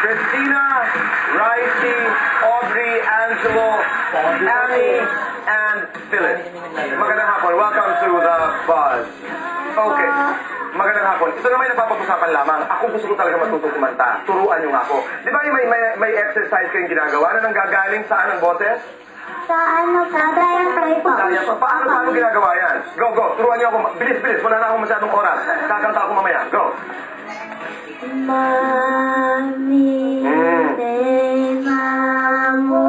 Christina, Ricey, Audrey, Angelo, Annie, and Philip. Magandang hapon. Welcome to the buzz. Okay. Magandang hapon. Ito naman yung napapag-usapan lamang. Ako gusto ko talaga matutong kumanta. Turuan niyo nga ako. Di ba yung may exercise kayong ginagawa na nanggagaling saan ang boses? Sa diaphragm po. Paano ginagawa yan? Go. Turuan niyo ako. Bilis. Wala na akong masyadong oras. Kakanta ako mamaya. Go. Mami, mamo.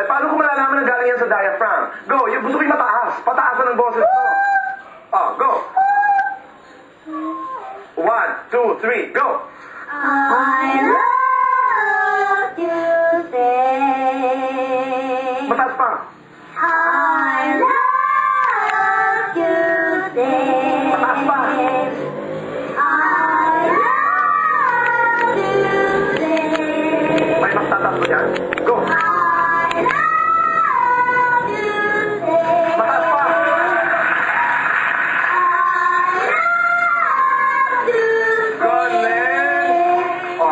Paano ko malalaman na galing yan sa diaphragm? Go. Gusto ko yung mataas. Pataasan ng boses ko. Go. 1, 2, 3, go. I love you, say. Mataas pa. I love you, say. Mataas pa. I love you, say. May mas tataas ba yan? Go. I love you, say. Mataas pa.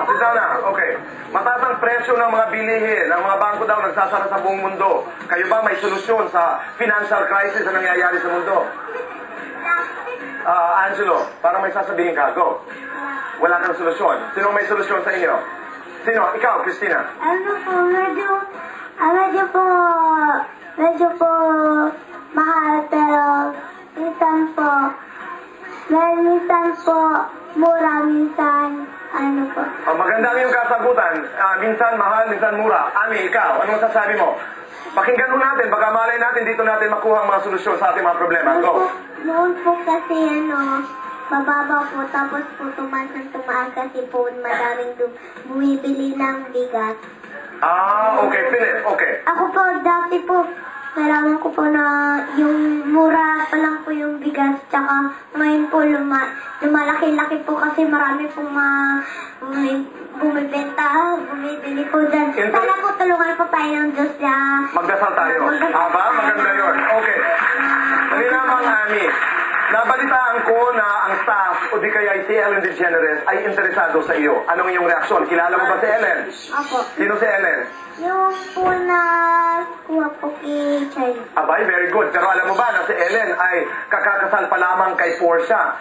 Sit down na. Okay. Mataas ang presyo ng mga bilihin. Ang mga bangko daw nagsasara sa buong mundo. Kayo ba may solusyon sa financial crisis na nangyayari sa mundo? Angelo, parang may sasabihin ka. Go. Wala kang solusyon. Sino may solusyon sa inyo? Sino? Ikaw, Christina. Medyo po mahal, pero minsan po mura, minsan po. Maganda ang iyong kasagutan. Minsan mahal, minsan mura. Ami, ikaw, ano masasabi mo? Pakinggan mo natin, baka malay natin dito natin makuha ang mga solusyon sa ating mga problema. Go. Noon po kasi mababa po, tapos po tumaas kasi po madaming bumibili ng bigas. Okay, Philip, okay. Ako po, dati po, nalaman ko po na yung mura pa lang po yung bigas, tsaka ngayon po lumalaki-laki po kasi marami po bumibili po dyan. Sana po tulungan po tayo ng Diyos na... Magdasal tayo. Maganda yun. Okay. Dali lamang, Ami. Nabalitaan ko na ang staff o di kaya si Ellen DeGeneres ay interesado sa iyo. Anong iyong reaksyon? Kilala mo ba si Ellen? Opo. Sino si Ellen? Yung po na kuha po kay Charlie. Abay, very good. Pero alam mo ba na si Ellen ay kakakasal pa lamang kay Portia?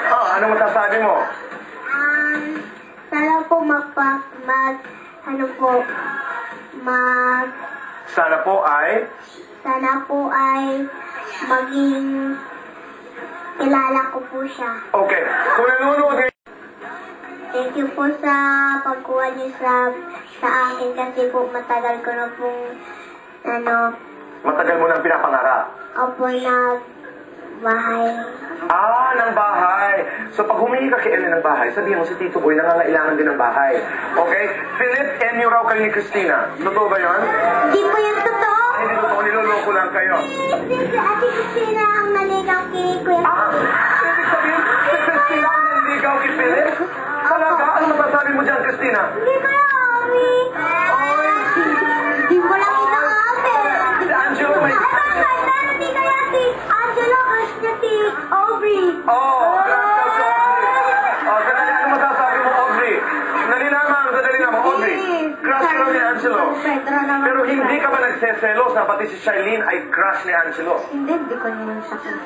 Ano masasabi mo? Sana po Sana po ay maging kilala ko po siya. Okay. Kung nanonood kayo... Thank you po sa pagkuha niyo sa akin kasi po matagal ko na pong Matagal mo nang pinapangarap? Opo, bahay. Ng bahay. So pag humingi ka kay Ellen ng bahay, sabihin mo si Tito Boy nangangailangan din ng bahay. Okay? Philip, Enyo raw kayo ni Christina. Totoo ba yun? Hindi po yung totoo. Hindi totoo, niloloko lang kayo. Ate Christina ang naligaw kay Kuya. Ibig sabihin, si Christina ang naligaw kay Philip? Talaga? Ano masasabi mo dyan, Christina? Hindi ko lang, Ami. Hindi mo lang ina-ate. Si Angelo may... Hindi kaya si Angelo crush niya si Aubrey. Sandali, ano masasabi mo, Audrey? Sandali lamang, Audrey. Crush raw ni Angelo. Pero hindi ka ba nagseselos na pati si Charlene ay crush ni Angelo? Hindi ko naman siya crush.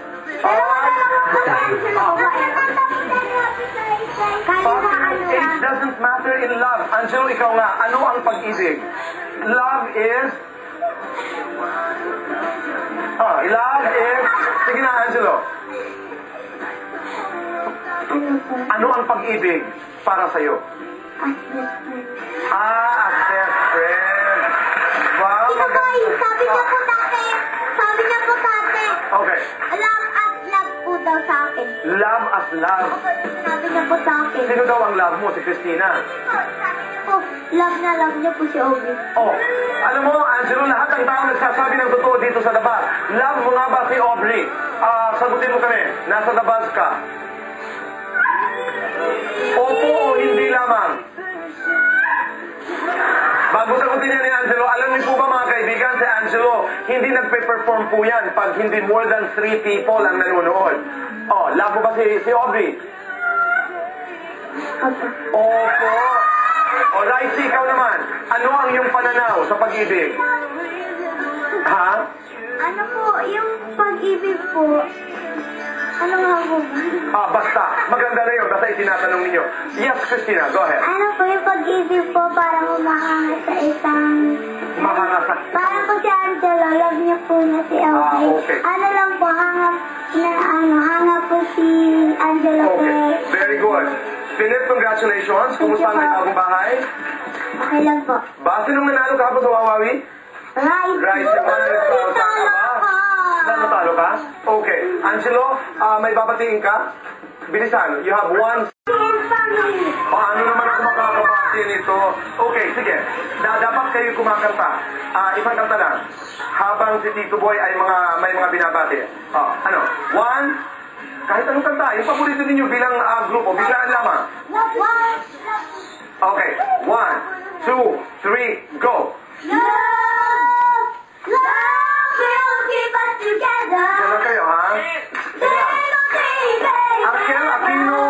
Age doesn't matter in love. Angelo, ikaw nga, ano ang pag-ibig? Love is... Sige na, Angelo. Ano ang pag-ibig para sa'yo? As best friend. Wow, Sabi niya po dati. Okay. Love as love po daw sa akin. Love as love. Sabi niya po sa akin. Sino daw ang love mo? Si Christina. Love na love niya po si Aubrey. Alam mo, Angelo, lahat ng tao nagsasabi ng totoo dito sa labas. Love mo nga ba si Aubrey? Sagutin mo kami. Nasa labas ka. Opo o hindi lamang? Bago sagutin niya ni Angelo, alam niyo po ba mga kaibigan, si Angelo, hindi nagpe-perform po yan pag hindi more than 3 people ang nanonood. Love mo ba si Aubrey? Opo. Opo. O, Raisi, ikaw naman. Ano ang iyong pananaw sa pag-ibig? Ha? Ano po, yung pag-ibig po, ano nga po ba? Basta. Maganda na yun. Basta itinatanong ninyo. Yes, Christina, go ahead. Ano po yung pag-ibig po para umahangat sa isang... Makakasa. Parang po si Angelo, love niya po na si Elvin. Okay. Ano lang po, hanga po si Angelo Okay. kay... Very good. Philip, congratulations. Kumusta ang may bagong bahay? Okay lang po. Base nung nanalo ka po sa Wawawi? Right. Right. Talo ko. Natalo ka? Okay. Angelo, may babatiin ka? Bilisan. You have one. And family. Paano naman ako makakabati nito? Okay, sige. Dapat kayo kumakanta. Isang kanta lang. Habang si Tito Boy ay may mga binabati. Ano? One. Kahit anong kanta. Yung paborito ninyo bilang grupo. Biglaan lamang. One. Okay. 1, 2, 3, go. Love. Love will keep us together. Diyan kayo, ha? Arkel Aquino,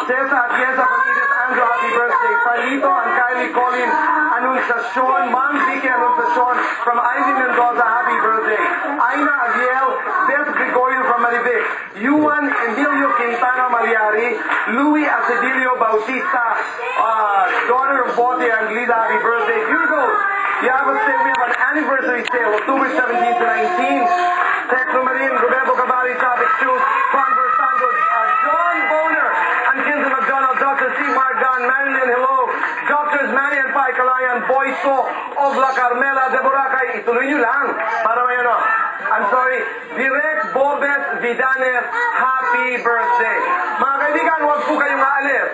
Cesar Atienza, Pamides, Andrew, happy birthday. Palito, and Kylie Colin, Anunciacion, Ma'am Vicky Anunciacion, from Ivy Mendoza, happy birthday. Aina Agiel, Beth Gregorio from Marivic, Yuan Emilio Quintana Maliari, Louis Acedilio Bautista, daughter of Bote Anglida, happy birthday. Here goes. You have a sale, we have an anniversary sale, October 17 to 19. Texo Marin, Roberto Cavalli, Topic Shoes, Converse Sandals, John Boner, and Kinsey McDonald, Dr. C. Margan, Marilyn, hello, Doctors Manny and Pai Kalayan, Boyso, Ogla Carmela, Deboracay, ituloy nyo lang, para may ano. I'm sorry, Direk Bobet Vidanes, happy birthday. Mga kaibigan, huwag po kayong aalis.